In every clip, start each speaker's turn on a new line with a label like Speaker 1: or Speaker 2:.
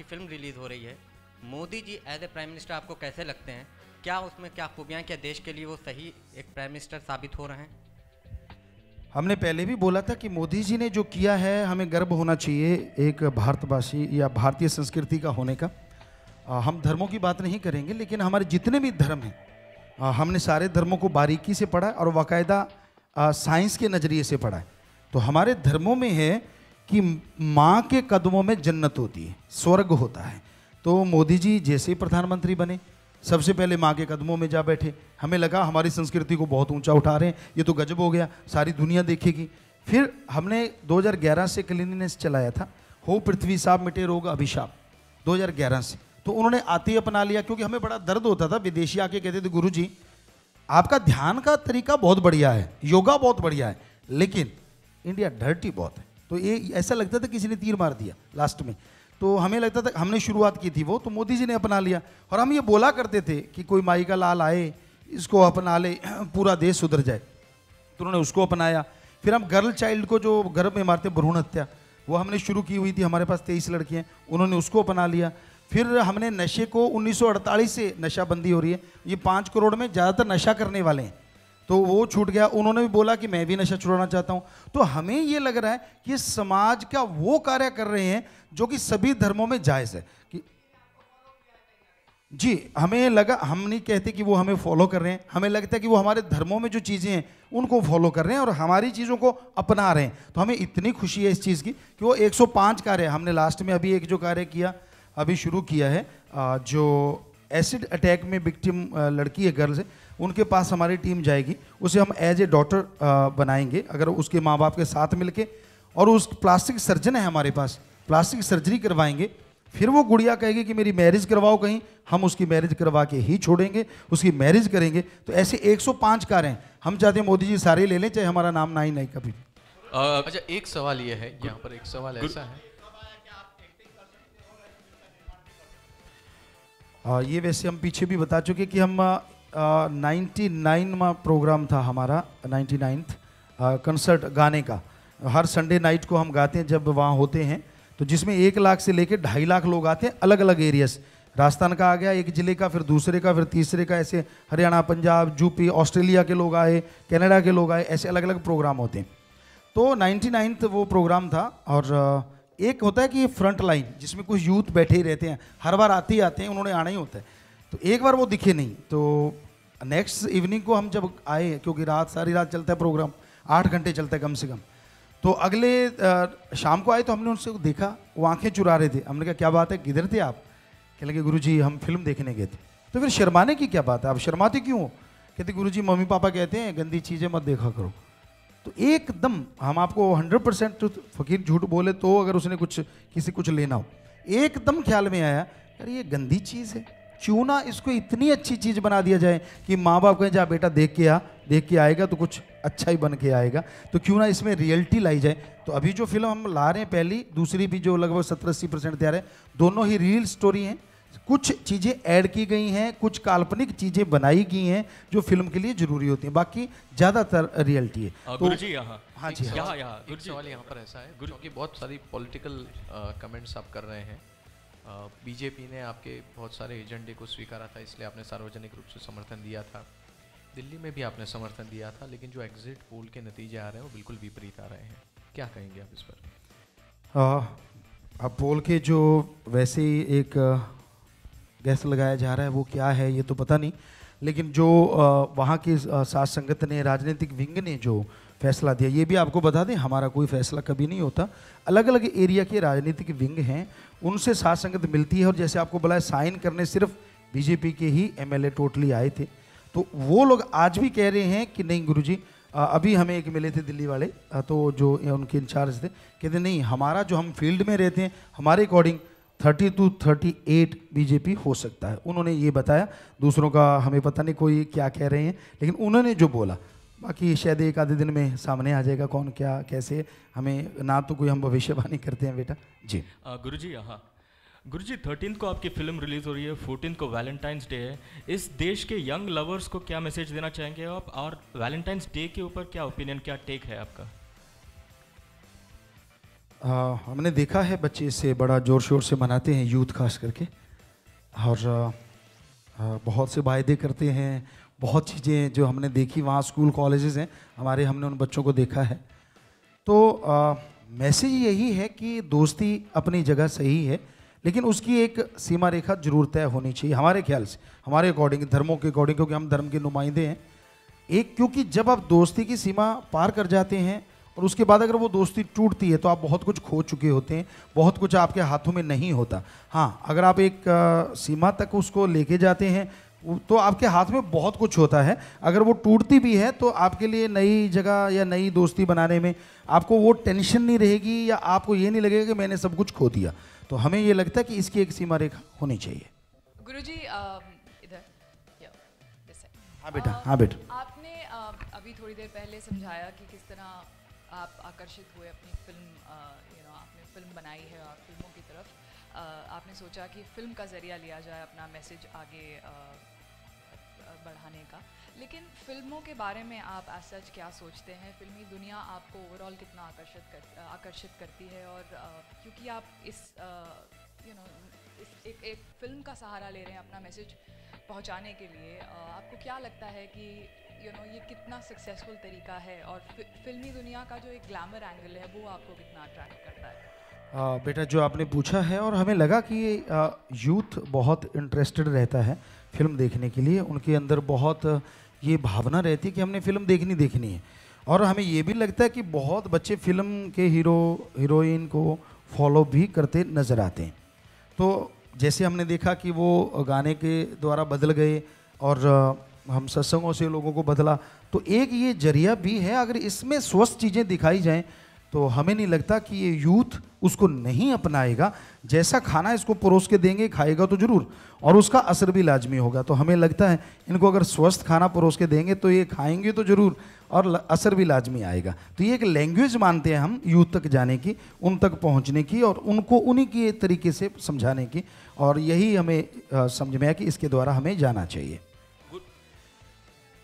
Speaker 1: Film release हो रही है, Modi ji as a prime minister आपको कैसे लगते हैं? क्या उसमें क्या खूबियाँ, क्या देश के लिए वो सही एक प्राइम मिनिस्टर साबित हो रहे हैं?
Speaker 2: हमने पहले भी बोला था कि मोदी जी ने जो किया है हमें गर्व होना चाहिए एक भारतवासी या भारतीय संस्कृति का होने का। हम धर्मों की बात नहीं करेंगे, लेकिन हमारे जितने भी धर्म हैं हमने सारे धर्मों को बारीकी से पढ़ा है और बाकायदा साइंस के नज़रिए से पढ़ा है। तो हमारे धर्मों में है कि माँ के कदमों में जन्नत होती है, स्वर्ग होता है। तो मोदी जी जैसे ही प्रधानमंत्री बने सबसे पहले माँ के कदमों में जा बैठे। हमें लगा हमारी संस्कृति को बहुत ऊंचा उठा रहे हैं, ये तो गजब हो गया, सारी दुनिया देखेगी। फिर हमने 2011 से क्लीनिनेस चलाया था, हो पृथ्वी साफ मिटे रोग अभिशाप, 2011 से। तो उन्होंने आते ही अपना लिया, क्योंकि हमें बड़ा दर्द होता था। विदेशी आके कहते थे गुरुजी आपका ध्यान का तरीका बहुत बढ़िया है, योगा बहुत बढ़िया है, लेकिन इंडिया डर्टी बहुत है। तो ये ऐसा लगता था किसी ने तीर मार दिया लास्ट में। तो हमें लगता था, हमने शुरुआत की थी वो, तो मोदी जी ने अपना लिया। और हम ये बोला करते थे कि कोई माई का लाल आए, इसको अपना ले, पूरा देश सुधर जाए। तो उन्होंने उसको अपनाया। फिर हम गर्ल चाइल्ड को जो गर्भ में मारते भ्रूण हत्या, वो हमने शुरू की हुई थी। हमारे पास 23 लड़कियाँ, उन्होंने उसको अपना लिया। फिर हमने नशे को 1948 से नशाबंदी हो रही है, ये 5 करोड़ में ज़्यादातर नशा करने वाले हैं, तो वो छूट गया। उन्होंने भी बोला कि मैं भी नशा छुड़ाना चाहता हूँ। तो हमें ये लग रहा है कि समाज का वो कार्य कर रहे हैं जो कि सभी धर्मों में जायज़ है। कि जी, हमें लगा, हम नहीं कहते कि वो हमें फॉलो कर रहे हैं, हमें लगता है कि वो हमारे धर्मों में जो चीज़ें हैं उनको फॉलो कर रहे हैं और हमारी चीज़ों को अपना रहे हैं। तो हमें इतनी खुशी है इस चीज़ की कि वो 105 कार्य हमने लास्ट में अभी एक जो कार्य किया, अभी शुरू किया है, जो एसिड अटैक में विक्टिम लड़की है, गर्ल्स है, उनके पास हमारी टीम जाएगी, उसे हम एज ए डॉटर बनाएंगे अगर उसके माँ बाप के साथ मिलके। और उस प्लास्टिक सर्जन है हमारे पास, प्लास्टिक सर्जरी करवाएंगे। फिर वो गुड़िया कहेगी कि मेरी मैरिज करवाओ कहीं, हम उसकी मैरिज करवा के ही छोड़ेंगे, उसकी मैरिज करेंगे। तो ऐसे 105 कार्य हैं। हम चाहते हैं मोदी जी सारे ले लें, चाहे हमारा नाम ना ही नहीं कभी।
Speaker 3: अच्छा, एक सवाल ये है, यहाँ पर एक सवाल ऐसा है,
Speaker 2: ये वैसे हम पीछे भी बता चुके कि हम 99वां प्रोग्राम था हमारा, 99th कंसर्ट गाने का। हर संडे नाइट को हम गाते हैं जब वहाँ होते हैं, तो जिसमें 1 लाख से लेकर 2.5 लाख लोग आते हैं, अलग अलग एरियाज। राजस्थान का आ गया एक ज़िले का, फिर दूसरे का, फिर तीसरे का, ऐसे हरियाणा, पंजाब, यूपी, ऑस्ट्रेलिया के लोग आए, कनाडा के लोग आए, ऐसे अलग अलग प्रोग्राम होते हैं। तो 99th वो प्रोग्राम था। और एक होता है कि फ्रंट लाइन जिसमें कुछ यूथ बैठे ही रहते हैं, हर बार आते ही आते हैं, उन्होंने आना ही होता है। तो एक बार वो दिखे नहीं, तो नेक्स्ट इवनिंग को हम जब आए, क्योंकि रात सारी रात चलता है प्रोग्राम, 8 घंटे चलता है कम से कम, तो अगले शाम को आए तो हमने उनसे देखा, वो आंखें चुरा रहे थे। हमने कहा क्या बात है, किधर थे आप? कहने लगे गुरुजी हम फिल्म देखने गए थे। तो फिर शर्माने की क्या बात है, आप शर्माते क्यों हो? कहते गुरुजी मम्मी पापा कहते हैं गंदी चीज़ें मत देखा करो। तो एकदम हम आपको 100% फकीर झूठ बोले तो, अगर उसने कुछ किसी कुछ लेना हो, एकदम ख्याल में आया यार ये गंदी चीज़ है, क्यों ना इसको इतनी अच्छी चीज़ बना दिया जाए कि माँ बाप कहें जा बेटा देख के आ, देख के आएगा तो कुछ अच्छा ही बन के आएगा, तो क्यों ना इसमें रियलिटी लाई जाए। तो अभी जो फिल्म हम ला रहे हैं, पहली दूसरी भी जो लगभग 70-80% तैयार है, दोनों ही रियल स्टोरी हैं। कुछ चीज़ें ऐड की गई हैं, कुछ काल्पनिक चीज़ें बनाई गई हैं जो फिल्म के लिए जरूरी होती हैं, बाकी ज़्यादातर रियलिटी है। तो
Speaker 3: गुरुजी यहाँ,
Speaker 2: हाँ जी,
Speaker 3: यहाँ सवाल यहाँ पर ऐसा है, क्योंकि बहुत सारी पॉलिटिकल कमेंट्स आप कर रहे हैं। बीजेपी ने आपके बहुत सारे एजेंडे को स्वीकारा था, इसलिए आपने सार्वजनिक रूप से समर्थन दिया था। दिल्ली में भी आपने समर्थन दिया था, लेकिन जो एग्जिट पोल के नतीजे आ रहे हैं वो बिल्कुल विपरीत आ रहे हैं। क्या कहेंगे आप इस पर?
Speaker 2: अब पोल के जो वैसे ही एक गैस लगाया जा रहा है वो क्या है ये तो पता नहीं, लेकिन जो वहाँ की साथ संगत ने, राजनीतिक विंग ने जो फैसला दिया, ये भी आपको बता दें हमारा कोई फैसला कभी नहीं होता। अलग अलग एरिया के राजनीतिक विंग हैं, उनसे साथ संगत मिलती है। और जैसे आपको बोला साइन करने सिर्फ बीजेपी के ही एमएलए टोटली आए थे, तो वो लोग आज भी कह रहे हैं कि नहीं गुरुजी, अभी हमें एक मिले थे दिल्ली वाले, तो जो उनके इंचार्ज थे, कहते नहीं हमारा जो हम फील्ड में रहते हैं हमारे अकॉर्डिंग 30 to 38 बीजेपी हो सकता है, उन्होंने ये बताया। दूसरों का हमें पता नहीं कोई क्या कह रहे हैं, लेकिन उन्होंने जो बोला, बाकी शायद एक आधे दिन में सामने आ जाएगा कौन क्या कैसे। हमें ना तो कोई हम भविष्यवाणी करते हैं बेटा जी।
Speaker 4: गुरुजी यहाँ, गुरुजी 13 को आपकी फिल्म रिलीज हो रही है, 14 को वैलेंटाइंस डे है। इस देश के यंग लवर्स को क्या मैसेज देना चाहेंगे आप, और वैलेंटाइंस डे के ऊपर क्या ओपिनियन, क्या टेक है आपका?
Speaker 2: हमने देखा है बच्चे इसे बड़ा ज़ोर शोर से मनाते हैं, यूथ खास करके, और बहुत से वायदे करते हैं, बहुत चीज़ें जो हमने देखी वहाँ स्कूल कॉलेजेस हैं हमारे, हमने उन बच्चों को देखा है। तो मैसेज यही है कि दोस्ती अपनी जगह सही है, लेकिन उसकी एक सीमा रेखा जरूर तय होनी चाहिए हमारे ख्याल से, हमारे अकॉर्डिंग, धर्मों के अकॉर्डिंग, क्योंकि हम धर्म के नुमाइंदे हैं। एक, क्योंकि जब आप दोस्ती की सीमा पार कर जाते हैं और उसके बाद अगर वो दोस्ती टूटती है तो आप बहुत कुछ खो चुके होते हैं, बहुत कुछ आपके हाथों में नहीं होता। हाँ, अगर आप एक सीमा तक उसको लेके जाते हैं तो आपके हाथ में बहुत कुछ होता है। अगर वो टूटती भी है तो आपके लिए नई जगह या नई दोस्ती बनाने में आपको वो टेंशन नहीं रहेगी, या आपको ये नहीं लगेगा कि मैंने सब कुछ खो दिया। तो हमें ये लगता है कि इसकी एक सीमा रेखा होनी चाहिए।
Speaker 5: गुरुजी इधर,
Speaker 2: हाँ बेटा, हाँ बेटा।
Speaker 5: आपने अभी थोड़ी देर पहले समझाया कि किस तरह आप आकर्षित हुए अपनी फिल्म, आपने फिल्म बनाई है और फिल्मों की तरफ आपने सोचा कि फिल्म का ज़रिया लिया जाए अपना मैसेज आगे बढ़ाने का। लेकिन फिल्मों के बारे में आप एज सच क्या सोचते हैं? फिल्मी दुनिया आपको ओवरऑल कितना आकर्षित करती है? और क्योंकि आप इस एक फिल्म का सहारा ले रहे हैं अपना मैसेज पहुंचाने के लिए, आपको क्या लगता है कि ये कितना सक्सेसफुल तरीका है? और फिल्मी दुनिया का जो एक ग्लैमर एंगल है वो आपको कितना अट्रैक्ट करता है?
Speaker 2: बेटा, जो आपने पूछा है, और हमें लगा कि यूथ बहुत इंटरेस्टेड रहता है फिल्म देखने के लिए, उनके अंदर बहुत ये भावना रहती है कि हमने फिल्म देखनी है। और हमें ये भी लगता है कि बहुत बच्चे फिल्म के हीरो हीरोइन को फॉलो भी करते नज़र आते हैं। तो जैसे हमने देखा कि वो गाने के द्वारा बदल गए और हम सत्संगों से लोगों को बदला, तो एक ये जरिया भी है। अगर इसमें स्वस्थ चीज़ें दिखाई जाएं तो हमें नहीं लगता कि ये यूथ उसको नहीं अपनाएगा। जैसा खाना इसको परोस के देंगे, खाएगा तो ज़रूर, और उसका असर भी लाजमी होगा। तो हमें लगता है इनको अगर स्वस्थ खाना परोस के देंगे तो ये खाएंगे तो ज़रूर, और असर भी लाजमी आएगा। तो ये एक लैंग्वेज मानते हैं हम यूथ तक जाने की, उन तक पहुंचने की, और उनको उन्हीं के तरीके से समझाने की। और यही हमें समझ में आया कि इसके द्वारा हमें जाना चाहिए।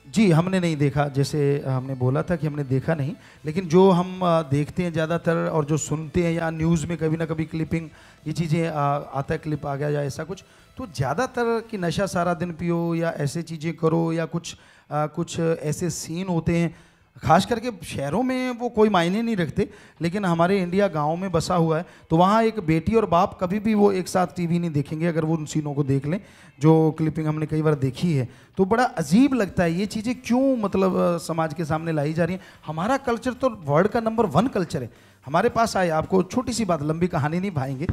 Speaker 2: जी, हमने नहीं देखा, जैसे हमने बोला था कि हमने देखा नहीं, लेकिन जो हम देखते हैं ज़्यादातर और जो सुनते हैं, या न्यूज़ में कभी ना कभी क्लिपिंग, ये चीज़ें आता है, क्लिप आ गया या ऐसा कुछ, तो ज़्यादातर कि नशा सारा दिन पियो या ऐसे चीज़ें करो, या कुछ ऐसे सीन होते हैं। खास करके शहरों में वो कोई मायने नहीं रखते, लेकिन हमारे इंडिया गांव में बसा हुआ है, तो वहाँ एक बेटी और बाप कभी भी वो एक साथ टीवी नहीं देखेंगे अगर वो उन सीनों को देख लें, जो क्लिपिंग हमने कई बार देखी है। तो बड़ा अजीब लगता है ये चीज़ें क्यों मतलब समाज के सामने लाई जा रही हैं। हमारा कल्चर तो वर्ल्ड का नंबर 1 कल्चर है। हमारे पास आए, आपको छोटी सी बात, लंबी कहानी नहीं भाएंगे,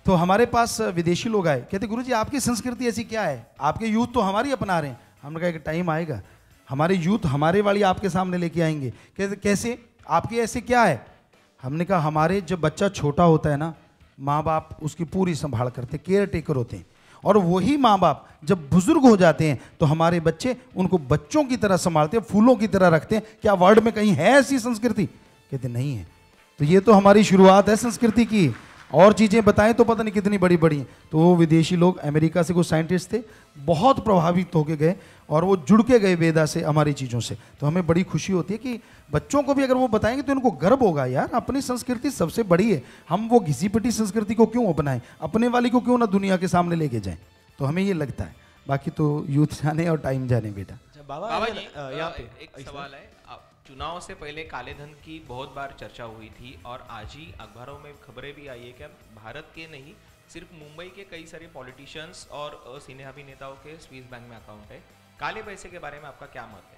Speaker 2: तो हमारे पास विदेशी लोग आए, कहते गुरुजी आपकी संस्कृति ऐसी क्या है, आपके यूथ तो हमारी अपना रहे हैं। हमने कहा एक टाइम आएगा हमारे यूथ हमारे वाली आपके सामने लेके आएंगे। कहते कैसे, आपके ऐसे क्या है? हमने कहा हमारे जब बच्चा छोटा होता है ना, माँ बाप उसकी पूरी संभाल करते, केयर टेकर होते हैं, और वही माँ बाप जब बुजुर्ग हो जाते हैं तो हमारे बच्चे उनको बच्चों की तरह संभालते हैं, फूलों की तरह रखते हैं। क्या वर्ल्ड में कहीं है ऐसी संस्कृति? कहते नहीं है। तो ये तो हमारी शुरुआत है संस्कृति की, और चीज़ें बताएं तो पता नहीं कितनी बड़ी बड़ी। तो वो विदेशी लोग, अमेरिका से कुछ साइंटिस्ट थे, बहुत प्रभावित होके गए और वो जुड़ के गए वेदा से, हमारी चीज़ों से। तो हमें बड़ी खुशी होती है कि बच्चों को भी अगर वो बताएंगे तो इनको गर्व होगा, यार अपनी संस्कृति सबसे बड़ी है, हम वो घिसी पिटी संस्कृति को क्यों अपनाएं, अपने वाली को क्यों ना दुनिया के सामने लेके जाएं। तो हमें ये लगता है, बाकी तो यूथ जाने और टाइम जाने बेटा।
Speaker 6: बाबा जी, यहाँ पे एक सवाल है। चुनाव से पहले काले धन की बहुत बार चर्चा हुई थी, और आज ही अखबारों में खबरें भी आई है कि भारत के नहीं सिर्फ मुंबई के कई सारे पॉलिटिशियंस और सीनियर अभिनेताओं के स्विस बैंक में अकाउंट है। काले पैसे के बारे में आपका क्या मत है?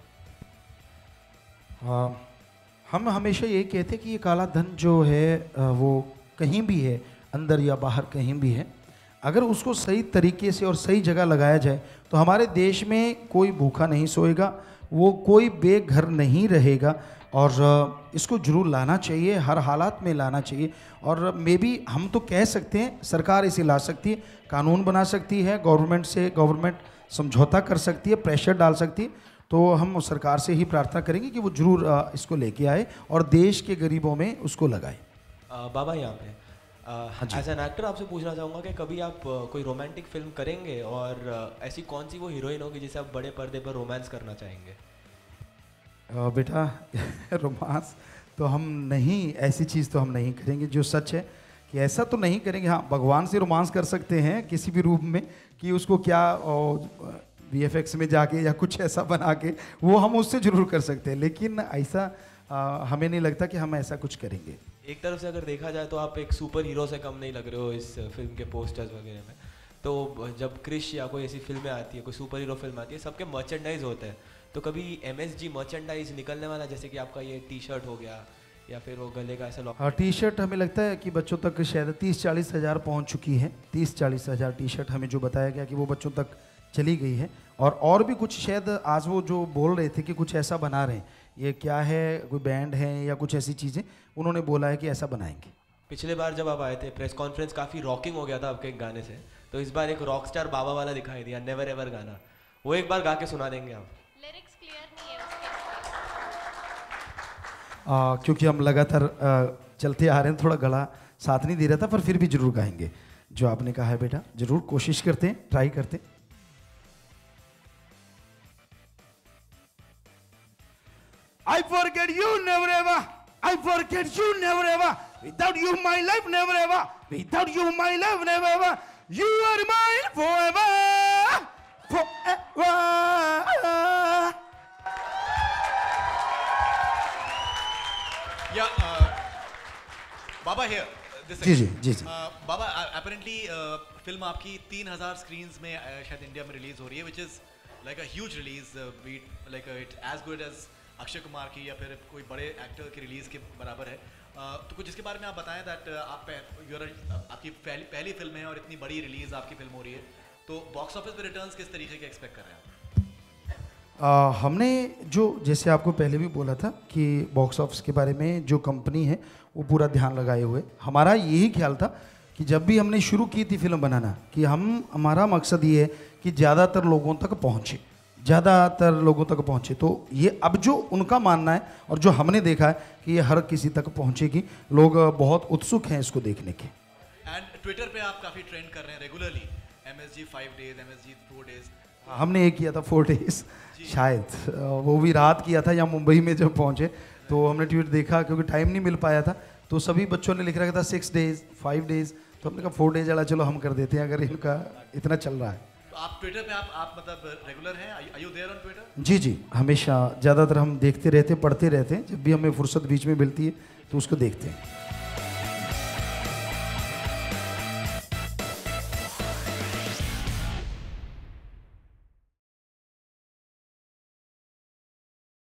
Speaker 2: हम हमेशा ये कहते हैं कि ये काला धन जो है वो कहीं भी है, अंदर या बाहर कहीं भी है, अगर उसको सही तरीके से और सही जगह लगाया जाए तो हमारे देश में कोई भूखा नहीं सोएगा, वो कोई बेघर नहीं रहेगा। और इसको जरूर लाना चाहिए, हर हालात में लाना चाहिए। और मे बी हम तो कह सकते हैं सरकार इसे ला सकती है, कानून बना सकती है, गवर्नमेंट से गवर्नमेंट समझौता कर सकती है, प्रेशर डाल सकती है। तो हम सरकार से ही प्रार्थना करेंगे कि वो जरूर इसको लेके आए और देश के गरीबों में उसको लगाए।
Speaker 7: बाबा यहाँ पे एज एन एक्टर आपसे पूछना चाहूँगा कि कभी आप कोई रोमांटिक फिल्म करेंगे, और ऐसी कौन सी वो हीरोइन होगी जिसे आप बड़े पर्दे पर रोमांस करना चाहेंगे?
Speaker 2: बेटा रोमांस तो हम नहीं, ऐसी चीज़ तो हम नहीं करेंगे। जो सच है कि ऐसा तो नहीं करेंगे। हाँ, भगवान से रोमांस कर सकते हैं किसी भी रूप में, कि उसको क्या VFX में जाके या कुछ ऐसा बना के, वो हम उससे जरूर कर सकते हैं, लेकिन ऐसा हमें नहीं लगता कि हम ऐसा कुछ करेंगे।
Speaker 7: एक तरफ से अगर देखा जाए तो आप एक सुपर हीरो से कम नहीं लग रहे हो इस फिल्म के पोस्टर्स वगैरह में। तो जब क्रिश या कोई ऐसी फिल्में आती है, कोई सुपर हीरो फिल्म आती है, सबके मर्चेंडाइज होते हैं। तो कभी MSG मर्चेंडाइज निकलने वाला, जैसे कि आपका ये T-शर्ट हो गया या फिर वो गले का ऐसा
Speaker 2: हाँ, T-शर्ट हमें लगता है कि बच्चों तक शायद 30-40 हज़ार पहुँच चुकी है। 30-40 हज़ार T-शर्ट हमें जो बताया गया कि वो बच्चों तक चली गई है। और भी कुछ शायद आज वो जो बोल रहे थे कि कुछ ऐसा बना रहे हैं, ये क्या है, कोई बैंड है या कुछ ऐसी चीज़ें, उन्होंने बोला है कि ऐसा बनाएंगे।
Speaker 7: पिछले बार जब आप आए थे प्रेस कॉन्फ्रेंस काफ़ी रॉकिंग हो गया था आपके एक गाने से, तो इस बार एक रॉक स्टार बाबा वाला दिखाई दिया, नेवर एवर गाना, वो एक बार गा के सुना देंगे आप?
Speaker 8: लिरिक्स क्लियर नहीं है उसके।
Speaker 2: क्योंकि हम लगातार चलते आ रहे हैं, थोड़ा गला साथ नहीं दे रहा था, पर फिर भी जरूर गाएंगे। जो आपने कहा है बेटा, जरूर कोशिश करते हैं, ट्राई करते हैं। I forget you never ever. I forget you never ever. Without you my life never ever. Without you my life never ever. You are mine forever. Forever.
Speaker 9: Yeah, Baba here.
Speaker 2: जी जी जी जी।
Speaker 9: Baba, apparently film आपकी 3000 screens में शायद India में release हो रही है, which is like a huge release, like it as good as Akshay Kumar की या फिर कोई बड़े एक्टर की रिलीज के बराबर है। तो कुछ इसके बारे में आप बताएं दैट आपकी पहली फिल्म है और इतनी बड़ी रिलीज आपकी फिल्म हो रही है, तो बॉक्स ऑफिस पे रिटर्न्स किस तरीके के एक्सपेक्ट कर रहे हैं आप?
Speaker 2: हमने जो, जैसे आपको पहले भी बोला था कि बॉक्स ऑफिस के बारे में जो कंपनी है वो पूरा ध्यान लगाए हुए, हमारा यही ख्याल था कि जब भी हमने शुरू की थी फिल्म बनाना, कि हमारा मकसद ये है कि ज़्यादातर लोगों तक पहुँचे, ज़्यादातर लोगों तक पहुँचे। तो ये अब जो उनका मानना है और जो हमने देखा है कि ये हर किसी तक पहुँचेगी, लोग बहुत उत्सुक हैं इसको देखने के।
Speaker 9: एंड ट्विटर पे आप काफ़ी ट्रेंड कर रहे हैं regularly, MSG 5 days, MSG 4 days।
Speaker 2: हमने एक किया था 4 days शायद, वो भी रात किया था या मुंबई में जब पहुँचे तो हमने ट्वीट देखा, क्योंकि टाइम नहीं मिल पाया था, तो सभी बच्चों ने लिख रखा था 6 days, 5 days, तो हमने कहा 4 days वाला चलो हम कर देते हैं अगर इनका इतना चल रहा है।
Speaker 9: तो आप ट्विटर पे आप मतलब रेगुलर हैं? Are you there on Twitter?
Speaker 2: जी जी, हमेशा, ज़्यादातर हम देखते रहते, पढ़ते रहते हैं, जब भी हमें फुर्सत बीच में मिलती है तो उसको देखते हैं।